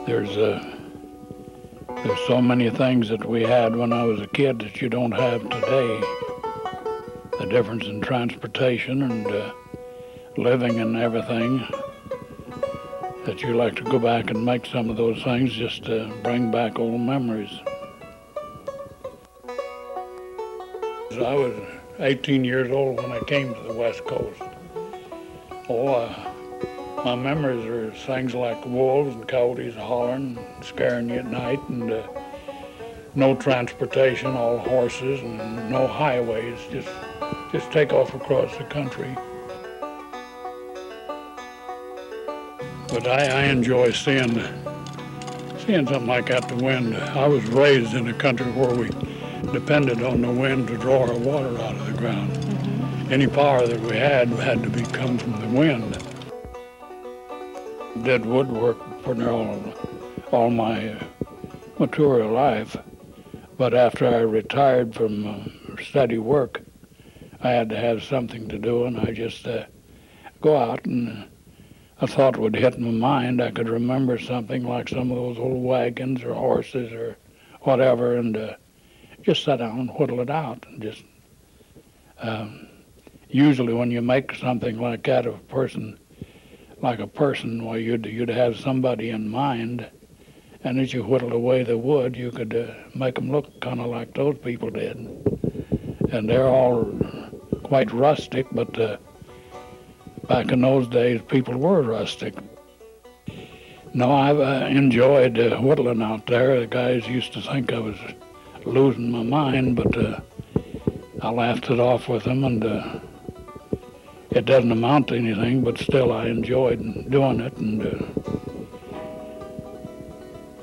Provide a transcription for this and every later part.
There's so many things that we had when I was a kid that you don't have today. The difference in transportation and living and everything, that you like to go back and make some of those things just to bring back old memories. I was 18 years old when I came to the West Coast. My memories are things like wolves and coyotes hollering, scaring you at night, and no transportation, all horses, and no highways, just take off across the country. But I enjoy seeing something like that, the wind. I was raised in a country where we depended on the wind to draw our water out of the ground. Mm-hmm. Any power that we had to come from the wind. Did woodwork for all my mature life, but after I retired from steady work, I had to have something to do, and I just go out, and a thought would hit my mind. I could remember something like some of those old wagons or horses or whatever, and just sit down and whittle it out. And just usually when you make something like that of a person, well, you'd have somebody in mind, and as you whittled away the wood, you could make them look kind of like those people did. And they're all quite rustic, but back in those days, people were rustic. No, I've enjoyed whittling out there. The guys used to think I was losing my mind, but I laughed it off with them, and it doesn't amount to anything, but still I enjoyed doing it, and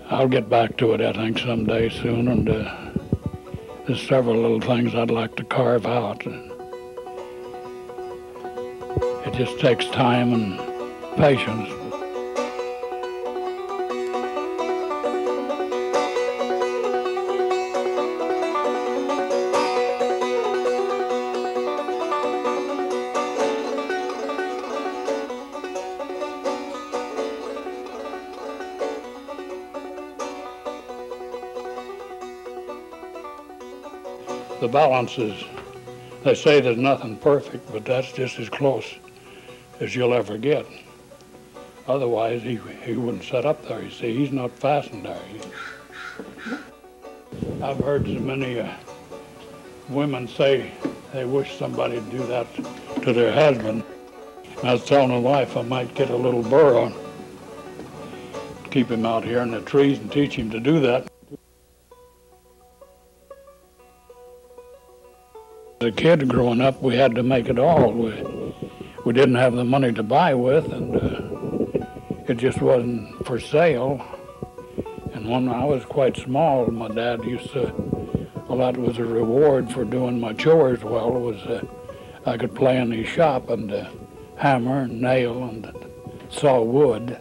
I'll get back to it, I think, someday soon, and there's several little things I'd like to carve out. It just takes time and patience. The balance is, they say there's nothing perfect, but that's just as close as you'll ever get. Otherwise, he wouldn't set up there. You see, he's not fastened there. I've heard so many women say they wish somebody would do that to their husband. I was telling my wife I might get a little burro, keep him out here in the trees and teach him to do that. As a kid growing up, we had to make it all. We didn't have the money to buy with, and it just wasn't for sale. And when I was quite small, my dad used to, well, that was a reward for doing my chores well, was I could play in his shop and hammer and nail and saw wood.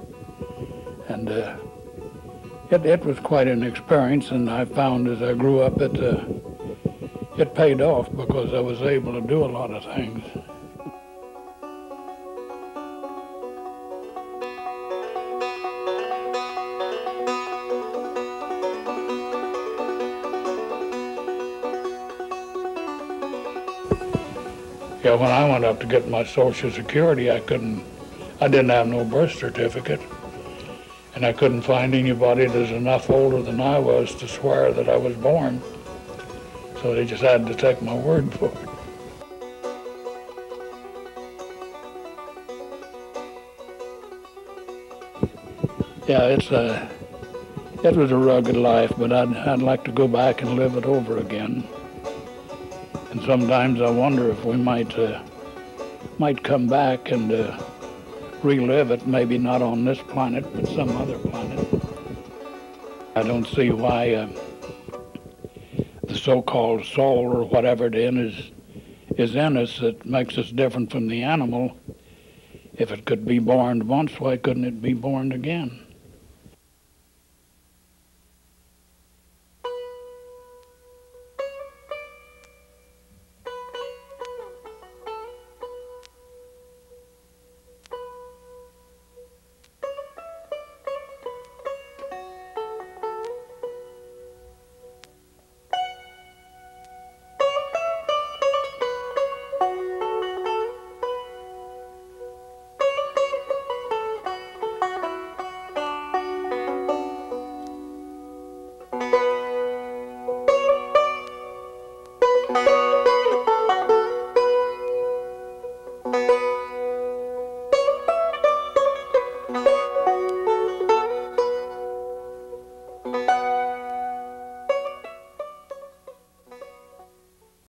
And it was quite an experience, and I found as I grew up it paid off because I was able to do a lot of things. Yeah, when I went up to get my Social Security, I didn't have no birth certificate, and I couldn't find anybody that's enough older than I was to swear that I was born. So they just had to take my word for it. Yeah, it was a rugged life, but I'd like to go back and live it over again. And sometimes I wonder if we might come back and relive it, maybe not on this planet, but some other planet. I don't see why the so-called soul or whatever it is in us that makes us different from the animal. If it could be born once, why couldn't it be born again?